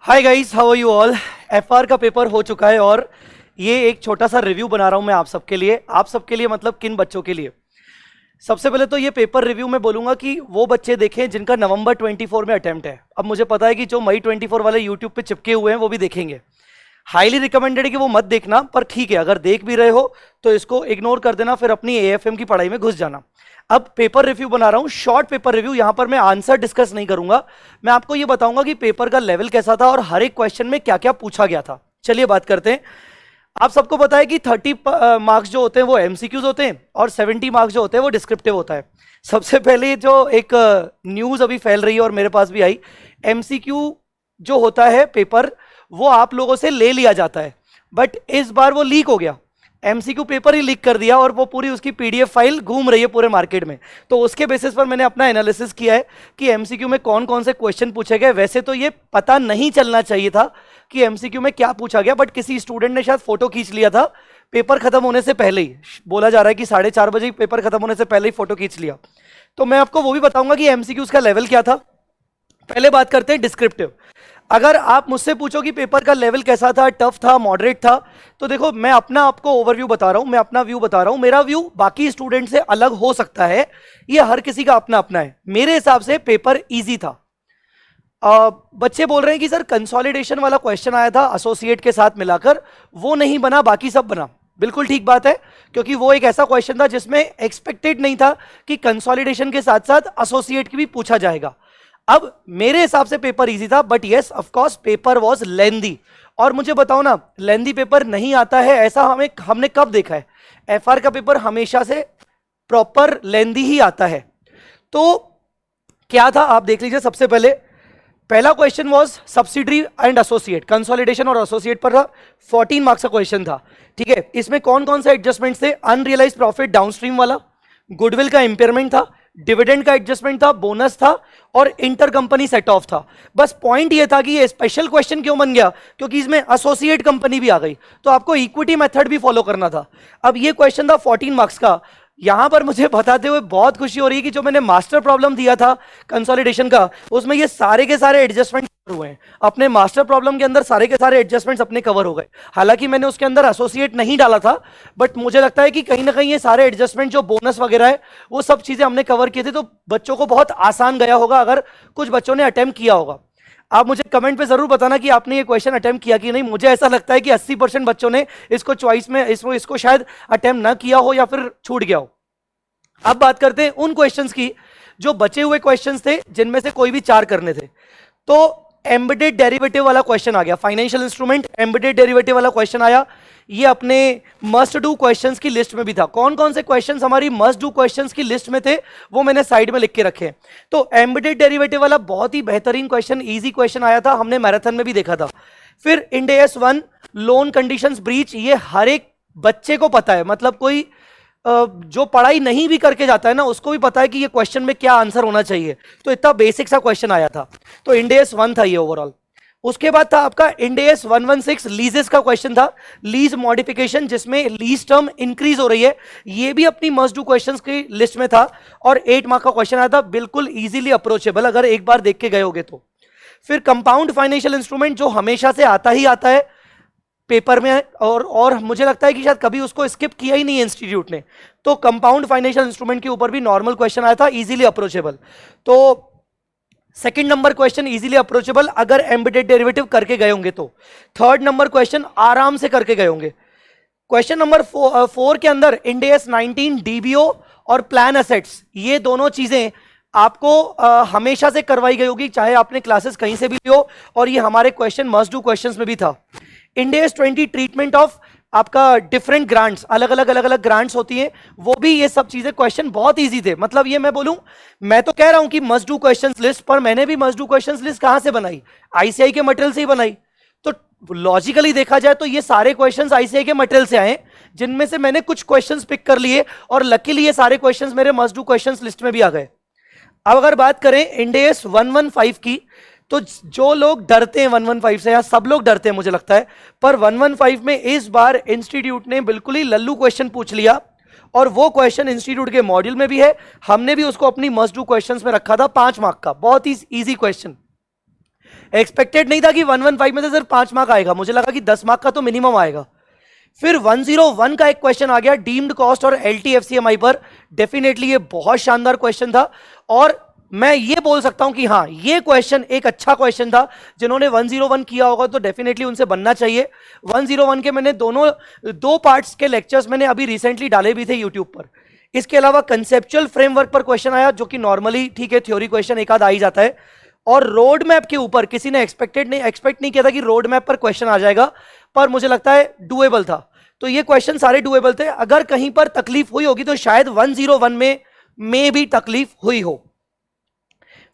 Hi guys, how are you all. FR का paper हो चुका है और ये एक छोटा सा रिव्यू बना रहा हूं मैं आप सबके लिए मतलब किन बच्चों के लिए। सबसे पहले तो ये पेपर रिव्यू में बोलूंगा कि वो बच्चे देखें जिनका नवंबर 24 में अटेम्प्ट है। अब मुझे पता है कि जो मई 24 वाले यूट्यूब पे चिपके हुए हैं वो भी देखेंगे। हाईली रिकमेंडेड है कि वो मत देखना, पर ठीक है अगर देख भी रहे हो तो इसको इग्नोर कर देना, फिर अपनी एएफएम की पढ़ाई में घुस जाना। अब पेपर रिव्यू बना रहा हूं, शॉर्ट पेपर रिव्यू। यहां पर मैं आंसर डिस्कस नहीं करूंगा, मैं आपको ये बताऊंगा कि पेपर का लेवल कैसा था और हर एक क्वेश्चन में क्या क्या पूछा गया था। चलिए बात करते हैं। आप सबको पता है कि 30 मार्क्स जो होते हैं वो एमसीक्यूज होते हैं और 70 मार्क्स जो होते हैं वो डिस्क्रिप्टिव होता है। सबसे पहले जो एक न्यूज अभी फैल रही है और मेरे पास भी आई, एमसीक्यू जो होता है पेपर वो आप लोगों से ले लिया जाता है, बट इस बार वो लीक हो गया। एमसीक्यू पेपर ही लीक कर दिया और वो पूरी उसकी पीडीएफ फाइल घूम रही है पूरे मार्केट में। तो उसके बेसिस पर मैंने अपना एनालिसिस किया है कि एमसीक्यू में कौन कौन से क्वेश्चन पूछे गए। वैसे तो ये पता नहीं चलना चाहिए था कि एमसीक्यू में क्या पूछा गया, बट किसी स्टूडेंट ने शायद फोटो खींच लिया था पेपर खत्म होने से पहले ही। बोला जा रहा है कि 4:30 बजे पेपर खत्म होने से पहले ही फोटो खींच लिया। तो मैं आपको वो भी बताऊंगा कि एमसीक्यूज का लेवल क्या था। पहले बात करते हैं डिस्क्रिप्टिव। अगर आप मुझसे पूछो कि पेपर का लेवल कैसा था, टफ था, मॉडरेट था, तो देखो मैं अपना आपको ओवरव्यू बता रहा हूं, मैं अपना व्यू बता रहा हूं। मेरा व्यू बाकी स्टूडेंट से अलग हो सकता है, ये हर किसी का अपना अपना है। मेरे हिसाब से पेपर इजी था। बच्चे बोल रहे हैं कि सर कंसोलिडेशन वाला क्वेश्चन आया था एसोसिएट के साथ मिलाकर, वो नहीं बना बाकी सब बना। बिल्कुल ठीक बात है, क्योंकि वो एक ऐसा क्वेश्चन था जिसमें एक्सपेक्टेड नहीं था कि कंसोलिडेशन के साथ साथ एसोसिएट की भी पूछा जाएगा। अब मेरे हिसाब से पेपर इजी था, but yes of course paper was lengthy. और मुझे बताओ ना, लेंदी पेपर नहीं आता है ऐसा हमने कब देखा है? एफआर का पेपर हमेशा से प्रॉपर लेंदी ही आता है। तो क्या था आप देख लीजिए। सबसे पहले पहला question was subsidiary and associate, consolidation और एसोसिएट पर था। 14 मार्क्स का क्वेश्चन था, ठीक है। इसमें कौन कौन से एडजस्टमेंट थे? अनरियलाइज प्रॉफिट डाउनस्ट्रीम वाला, गुडविल का इंपेयरमेंट था, डिविडेंड का एडजस्टमेंट था, बोनस था और इंटर कंपनी सेट ऑफ था। बस पॉइंट ये था कि ये स्पेशल क्वेश्चन क्यों बन गया, क्योंकि इसमें एसोसिएट कंपनी भी आ गई, तो आपको इक्विटी मेथड भी फॉलो करना था। अब ये क्वेश्चन था 14 मार्क्स का। यहां पर मुझे बताते हुए बहुत खुशी हो रही है कि जो मैंने मास्टर प्रॉब्लम दिया था कंसोलिडेशन का, उसमें ये सारे के सारे एडजस्टमेंट हुए हैं। अपने मास्टर प्रॉब्लम के अंदर सारे के सारे एडजस्टमेंट्स अपने कवर हो गए। हालांकि मैंने उसके अंदर एसोसिएट नहीं डाला था, बट मुझे लगता है कि कहीं ना कहीं ये सारे एडजस्टमेंट जो बोनस वगैरह है वो सब चीजें हमने कवर किए थे, तो बच्चों को बहुत आसान गया होगा अगर कुछ बच्चों ने अटेम्प्ट किया होगा। आप मुझे कमेंट पे जरूर बताना कि आपने ये क्वेश्चन अटेम्प्ट किया कि नहीं। मुझे ऐसा लगता है कि 80% बच्चों ने इसको चॉइस में इसको शायद अटेम्प्ट ना किया हो या फिर छूट गया हो। अब बात करते हैं उन क्वेश्चंस की जो बचे हुए क्वेश्चंस थे, जिनमें से कोई भी 4 करने थे। तो एम्बेडेड डेरिवेटिव वाला क्वेश्चन आ गया, फाइनेंशियल इंस्ट्रूमेंट एम्बेडेड डेरिवेटिव वाला क्वेश्चन आया। ये अपने मस्ट डू क्वेश्चंस की लिस्ट में भी था। कौन कौन से क्वेश्चंस हमारी मस्ट डू क्वेश्चंस की लिस्ट में थे वो मैंने साइड में लिख के रखे हैं। तो एम्बेडेड डेरिवेटिव वाला बहुत ही बेहतरीन क्वेश्चन, इजी क्वेश्चन आया था, हमने मैराथन में भी देखा था। फिर Ind AS 1 loan conditions breach, ये हर एक बच्चे को पता है, मतलब कोई जो पढ़ाई नहीं भी करके जाता है ना उसको भी पता है कि ये क्वेश्चन में क्या आंसर होना चाहिए। तो इतना बेसिक सा क्वेश्चन आया था। तो इंड AS 1 था ये ओवरऑल। उसके बाद था आपका इंड AS 116 लीजेस का क्वेश्चन था, लीज मॉडिफिकेशन, जिसमें लीज टर्म इंक्रीज हो रही है। ये भी अपनी मस्ट डू क्वेश्चंस की लिस्ट में था और 8 मार्क का क्वेश्चन आया था, बिल्कुल इजीली अप्रोचेबल अगर एक बार देख के गए होगे तो। फिर कंपाउंड फाइनेंशियल इंस्ट्रूमेंट जो हमेशा से आता ही आता है पेपर में, और मुझे लगता है कि शायद कभी उसको स्किप किया ही नहीं है इंस्टीट्यूट ने। तो कंपाउंड फाइनेंशियल इंस्ट्रूमेंट के ऊपर भी नॉर्मल क्वेश्चन आया था, इजीली अप्रोचेबल। तो second number question easily approachable अगर एम्बेडेड डेरिवेटिव करके गए होंगे तो। थर्ड नंबर क्वेश्चन आराम से करके गए होंगे। क्वेश्चन नंबर 4 के अंदर इंड AS 19 डीबीओ और प्लान एसेट्स, ये दोनों चीजें आपको हमेशा से करवाई गई होगी, चाहे आपने क्लासेस कहीं से भी ली हो, और ये हमारे क्वेश्चन मस्ट डू क्वेश्चंस में भी था। इंड AS 20 ट्रीटमेंट ऑफ आपका डिफरेंट ग्रांट्स, अलग अलग ग्रांट्स होती हैं, वो भी ये सब चीजें क्वेश्चन बहुत इजी थे। मतलब ये मैं बोलूं, मैं तो कह रहा हूं कि मस्ट डू क्वेश्चंस लिस्ट, पर मैंने भी मस्ट डू क्वेश्चंस लिस्ट कहां से बनाई? आईसीआई के मटेरियल से ही बनाई। तो लॉजिकली देखा जाए तो ये सारे क्वेश्चंस आईसीआई के मटेरियल से आए, जिनमें से मैंने कुछ क्वेश्चंस पिक कर लिए और लकीली ये सारे क्वेश्चंस मेरे मस्ट डू क्वेश्चंस लिस्ट में भी आ गए। अब अगर बात करें इंड AS 115 की, तो जो लोग डरते हैं 115 से, या सब लोग डरते हैं मुझे लगता है, पर 115 में इस बार इंस्टीट्यूट ने बिल्कुल ही लल्लू क्वेश्चन पूछ लिया, और वो क्वेश्चन इंस्टीट्यूट के मॉड्यूल में भी है, हमने भी उसको अपनी मस्ट डू क्वेश्चंस में रखा था 5 मार्क का, बहुत ही इजी क्वेश्चन। एक्सपेक्टेड नहीं था कि 115 में से सिर्फ 5 मार्क आएगा, मुझे लगा कि 10 मार्क का तो मिनिमम आएगा। फिर 101 का एक क्वेश्चन आ गया डीम्ड कॉस्ट और LTFCMI पर। डेफिनेटली ये बहुत शानदार क्वेश्चन था और मैं ये बोल सकता हूं कि हाँ, ये क्वेश्चन एक अच्छा क्वेश्चन था। जिन्होंने 101 किया होगा तो डेफिनेटली उनसे बनना चाहिए। 101 के मैंने दो पार्ट्स के लेक्चर्स मैंने अभी रिसेंटली डाले भी थे यूट्यूब पर। इसके अलावा कंसेप्चुअल फ्रेमवर्क पर क्वेश्चन आया, जो कि नॉर्मली ठीक है थ्योरी क्वेश्चन एक आध आ ही जाता है। और रोड मैप के ऊपर किसी ने एक्सपेक्ट नहीं किया था कि रोड मैप पर क्वेश्चन आ जाएगा, पर मुझे लगता है डुएबल था। तो ये क्वेश्चन सारे डुएबल थे। अगर कहीं पर तकलीफ हुई होगी तो शायद 101 में भी तकलीफ हुई हो।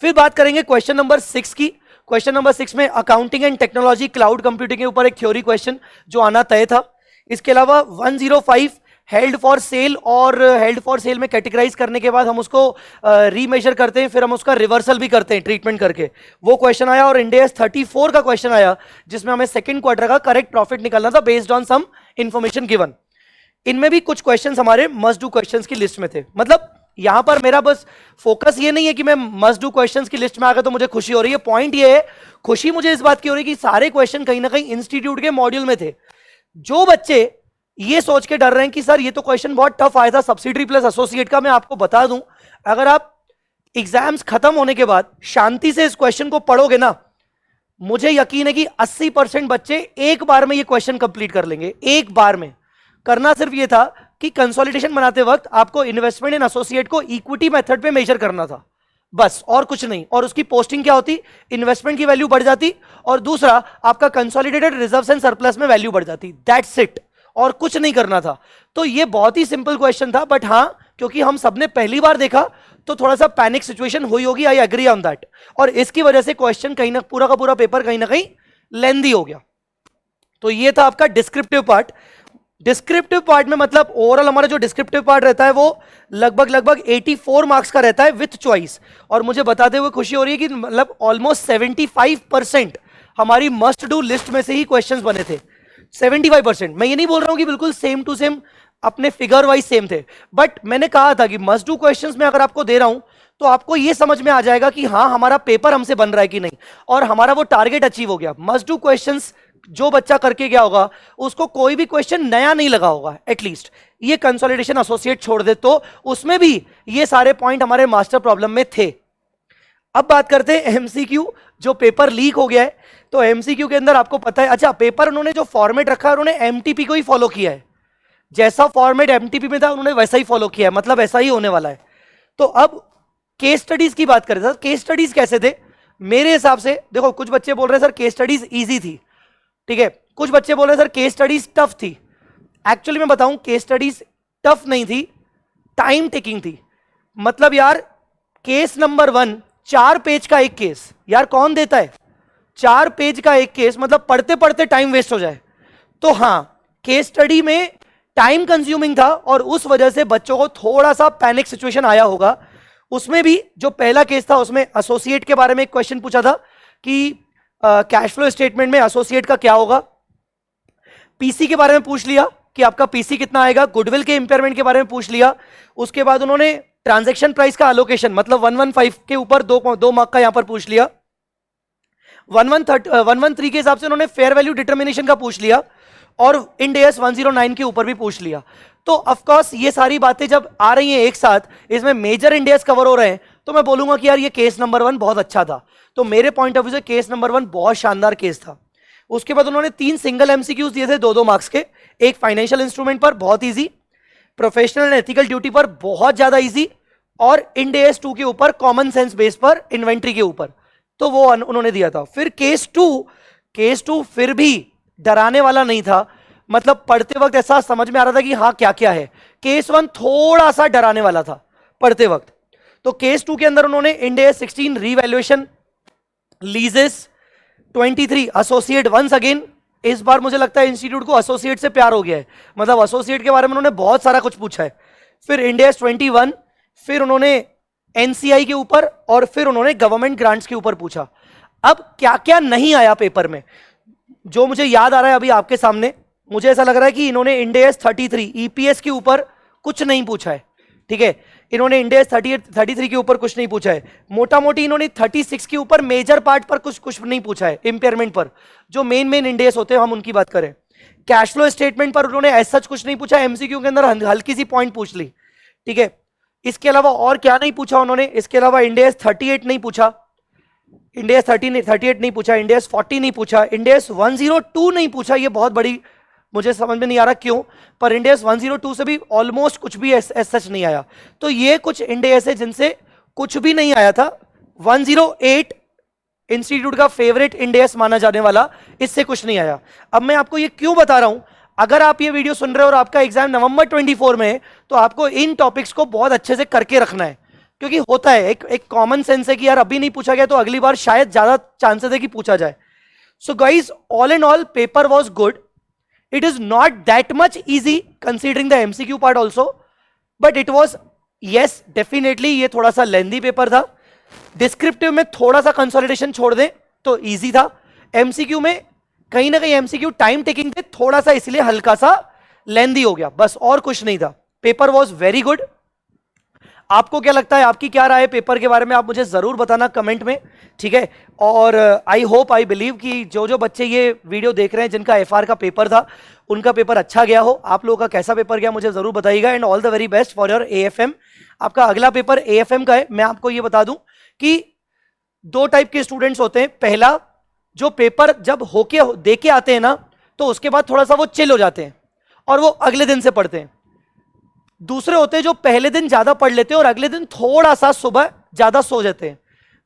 फिर बात करेंगे क्वेश्चन नंबर 6 की। क्वेश्चन नंबर 6 में accounting and technology cloud computing के ऊपर एक थ्योरी क्वेश्चन जो आना तय था। इसके अलावा 105 हेल्ड फॉर सेल, और हेल्ड फॉर सेल में कैटेगराइज करने के बाद हम उसको रीमेजर करते हैं, फिर हम उसका रिवर्सल भी करते हैं ट्रीटमेंट करके, वो क्वेश्चन आया। और इंडिया 34 का क्वेश्चन आया जिसमें हमें सेकंड क्वार्टर का करेक्ट प्रॉफिट निकालना था based on some information given. इनमें भी कुछ क्वेश्चंस हमारे मस्ट डू क्वेश्चंस की लिस्ट में थे। मतलब यहां पर मेरा बस फोकस ये नहीं है कि मैं मस्ट डू क्वेश्चंस की लिस्ट में आ गया तो मुझे खुशी हो रही है। पॉइंट ये है, खुशी मुझे इस बात की हो रही है कि सारे क्वेश्चन कहीं ना कहीं इंस्टीट्यूट के मॉड्यूल में थे। जो बच्चे ये सोच के डर रहे हैं कि सर ये तो क्वेश्चन बहुत टफ आया था सब्सिडरी प्लस एसोसिएट का, मैं आपको बता दूं, अगर आप एग्जाम्स खत्म होने के बाद शांति से इस क्वेश्चन को पढ़ोगे ना, मुझे यकीन है कि 80% बच्चे एक बार में ये क्वेश्चन कंप्लीट कर लेंगे। एक बार में करना सिर्फ ये था कि कंसोलिडेशन बनाते वक्त आपको इन्वेस्टमेंट इन एसोसिएट को इक्विटी मेथड पे मेजर करना था, बस, और कुछ नहीं। और उसकी पोस्टिंग क्या होती, इन्वेस्टमेंट की वैल्यू बढ़ जाती, और दूसरा आपका कंसोलिडेटेड रिजर्व्स एंड सरप्लस में वैल्यू बढ़ जाती। दैट्स इट, और कुछ नहीं करना था। तो ये बहुत ही सिंपल क्वेश्चन था, बट हाँ क्योंकि हम सबने पहली बार देखा तो थोड़ा सा पैनिक सिचुएशन हुई होगी, आई एग्री ऑन दैट। और इसकी वजह से क्वेश्चन कहीं ना पूरा का पूरा पेपर कहीं ना कहीं लेंदी हो गया। तो ये था आपका डिस्क्रिप्टिव पार्ट। डिस्क्रिप्टिव पार्ट में मतलब ओवरऑल हमारा जो डिस्क्रिप्टिव पार्ट रहता है वो लगभग 84 मार्क्स का रहता है विथ चॉइस। और मुझे बताते हुए खुशी हो रही है कि मतलब ऑलमोस्ट 75% हमारी मस्ट डू लिस्ट में से ही क्वेश्चंस बने थे। 75%। मैं ये नहीं बोल रहा हूं कि बिल्कुल सेम टू सेम अपने फिगर वाइज सेम थे, बट मैंने कहा था कि मस्ट डू क्वेश्चंस में अगर आपको दे रहा हूं तो आपको ये समझ में आ जाएगा कि हाँ हमारा पेपर हमसे बन रहा है कि नहीं, और हमारा वो टारगेट अचीव हो गया। मस्ट डू क्वेश्चंस जो बच्चा करके गया होगा उसको कोई भी क्वेश्चन नया नहीं लगा होगा, एटलीस्ट ये कंसोलिडेशन एसोसिएट छोड़ दे तो उसमें भी ये सारे पॉइंट हमारे मास्टर प्रॉब्लम में थे। अब बात करते हैं एमसीक्यू, जो पेपर लीक हो गया है। तो एमसीक्यू के अंदर आपको पता है, अच्छा पेपर उन्होंने जो फॉर्मेट रखा है उन्होंने एमटीपी को ही फॉलो किया है, जैसा फॉर्मेट एमटीपी में था उन्होंने वैसा ही फॉलो किया है, मतलब ऐसा ही होने वाला है। तो अब केस स्टडीज की बात करें, सर केस स्टडीज कैसे थे? मेरे हिसाब से देखो, कुछ बच्चे बोल रहे हैं सर केस स्टडीज इजी थी, ठीक है, कुछ बच्चे बोल रहे हैं सर केस स्टडीज टफ थी। एक्चुअली मैं बताऊं, केस स्टडीज टफ नहीं थी, टाइम टेकिंग थी। मतलब यार केस नंबर 1 4 पेज का एक केस, यार कौन देता है 4 पेज का एक केस, मतलब पढ़ते पढ़ते टाइम वेस्ट हो जाए। तो हाँ, केस स्टडी में टाइम कंज्यूमिंग था और उस वजह से बच्चों को थोड़ा सा पैनिक सिचुएशन आया होगा। उसमें भी जो पहला केस था उसमें एसोसिएट के बारे में एक क्वेश्चन पूछा था कि कैश फ्लो स्टेटमेंट में एसोसिएट का क्या होगा। पीसी के बारे में पूछ लिया कि आपका पीसी कितना आएगा, गुडविल के इंपेयरमेंट के बारे में पूछ लिया। उसके बाद उन्होंने ट्रांजैक्शन प्राइस का एलोकेशन मतलब 115 के ऊपर दो मार्क का यहां पर पूछ लिया। 113 के हिसाब से उन्होंने फेयर वैल्यू डिटर्मिनेशन का पूछ लिया, और इंड एस 109 के ऊपर भी पूछ लिया। तो ऑफकोर्स ये सारी बातें जब आ रही हैं एक साथ, इसमें मेजर इंडेक्स कवर हो रहे हैं, तो मैं बोलूंगा कि यार ये केस नंबर 1 बहुत अच्छा था। तो मेरे पॉइंट ऑफ व्यू से केस नंबर 1 बहुत शानदार केस था। उसके बाद उन्होंने 3 सिंगल एमसीक्यूज दिए थे 2-2 मार्क्स के, एक फाइनेंशियल इंस्ट्रूमेंट पर बहुत easy, professional and ethical duty पर बहुत ज्यादा ईजी, और इंड एस 2 के ऊपर कॉमन सेंस बेस पर इन्वेंट्री के ऊपर, तो वो उन्होंने दिया था। फिर केस टू फिर भी डराने वाला नहीं था, मतलब पढ़ते वक्त ऐसा समझ में आ रहा था कि हाँ क्या क्या है। केस 1 थोड़ा सा डराने वाला था पढ़ते वक्त। तो केस 2 के अंदर उन्होंने Ind S 16 revaluation, leases, 23 associate once again. इस बार मुझे लगता है इंस्टीट्यूट को एसोसिएट से प्यार हो गया है, मतलब एसोसिएट के बारे में उन्होंने बहुत सारा कुछ पूछा है। फिर इंड एस 21, फिर उन्होंने एनसीआई के ऊपर, और फिर उन्होंने गवर्नमेंट ग्रांट्स के ऊपर पूछा। अब क्या क्या नहीं आया पेपर में, जो मुझे याद आ रहा है अभी आपके सामने, मुझे ऐसा लग रहा है कि इन्होंने इंड एस 33 ईपीएस के ऊपर कुछ नहीं पूछा है, ठीक है। इन्होंने इंडेस 38 33 के ऊपर कुछ नहीं पूछा है, मोटा मोटी इन्होंने 36 के ऊपर मेजर पार्ट पर कुछ नहीं पूछा है, इंपेयरमेंट पर जो मेन इंडेस होते हैं हम उनकी बात करें। कैश फ्लो स्टेटमेंट पर उन्होंने ऐसा कुछ नहीं पूछा, एमसीक्यू के अंदर हल्की सी पॉइंट पूछ ली, ठीक है। इसके अलावा और क्या नहीं पूछा उन्होंने, इसके अलावा इंडेस 38 नहीं पूछा, इंडेस 38 नहीं पूछा, इंडेस 40 नहीं पूछा, इंडेस 102 नहीं पूछा। ये बहुत बड़ी, मुझे समझ में नहीं आ रहा क्यों, पर इंडेस 102 से भी ऑलमोस्ट कुछ भी सच नहीं आया। तो ये कुछ इंडेस है जिनसे कुछ भी नहीं आया था। 108 इंस्टीट्यूट का फेवरेट इंडेस माना जाने वाला, इससे कुछ नहीं आया। अब मैं आपको ये क्यों बता रहा हूं, अगर आप ये वीडियो सुन रहे हो और आपका एग्जाम नवंबर 24 में है, तो आपको इन टॉपिक्स को बहुत अच्छे से करके रखना है, क्योंकि होता है एक कॉमन सेंस है कि यार अभी नहीं पूछा गया तो अगली बार शायद ज्यादा चांसेस है कि पूछा जाए। So guys, all in all paper was good, it is not that much easy considering the MCQ part also, but it was, yes definitely ये थोड़ा सा लेंदी पेपर था। डिस्क्रिप्टिव में थोड़ा सा कंसोलिडेशन छोड़ दें तो इजी था। एमसीक्यू में कहीं ना कहीं एमसीक्यू टाइम टेकिंग थे थोड़ा सा, इसलिए हल्का सा लेंदी हो गया, बस और कुछ नहीं था। Paper was very good. आपको क्या लगता है, आपकी क्या राय है पेपर के बारे में, आप मुझे जरूर बताना कमेंट में, ठीक है। और आई होप आई बिलीव कि जो जो बच्चे ये वीडियो देख रहे हैं जिनका एफआर का पेपर था उनका पेपर अच्छा गया हो। आप लोगों का कैसा पेपर गया मुझे जरूर बताइएगा, and all the very best for your AFM. आपका अगला पेपर एएफएम का है। मैं आपको ये बता दूं कि दो टाइप के स्टूडेंट्स होते हैं। पहला, जो पेपर जब होके दे के आते हैं ना, तो उसके बाद थोड़ा सा वो चिल हो जाते हैं और वो अगले दिन से पढ़ते हैं। दूसरे होते हैं जो पहले दिन ज्यादा पढ़ लेते हैं और अगले दिन थोड़ा सा सुबह ज्यादा सो जाते हैं।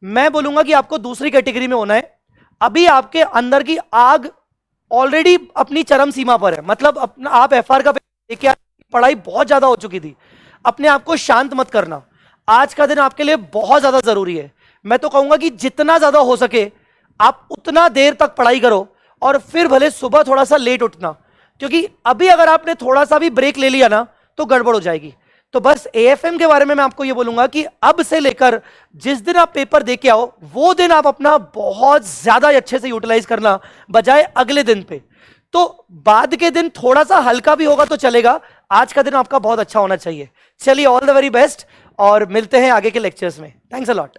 मैं बोलूंगा कि आपको दूसरी कैटेगरी में होना है। अभी आपके अंदर की आग ऑलरेडी अपनी चरम सीमा पर है, मतलब अपना आप एफआर का पेपर, पढ़ाई बहुत ज्यादा हो चुकी थी। अपने आप को शांत मत करना, आज का दिन आपके लिए बहुत ज्यादा जरूरी है। मैं तो कहूंगा कि जितना ज्यादा हो सके आप उतना देर तक पढ़ाई करो, और फिर भले सुबह थोड़ा सा लेट उठना, क्योंकि अभी अगर आपने थोड़ा सा भी ब्रेक ले लिया ना तो गड़बड़ हो जाएगी। तो बस एएफएम के बारे में मैं आपको यह बोलूंगा कि अब से लेकर जिस दिन आप पेपर दे के आओ, वो दिन आप अपना बहुत ज्यादा अच्छे से यूटिलाइज करना, बजाय अगले दिन पे। तो बाद के दिन थोड़ा सा हल्का भी होगा तो चलेगा, आज का दिन आपका बहुत अच्छा होना चाहिए। चलिए, ऑल द वेरी बेस्ट, और मिलते हैं आगे के लेक्चर्स में। Thanks a lot.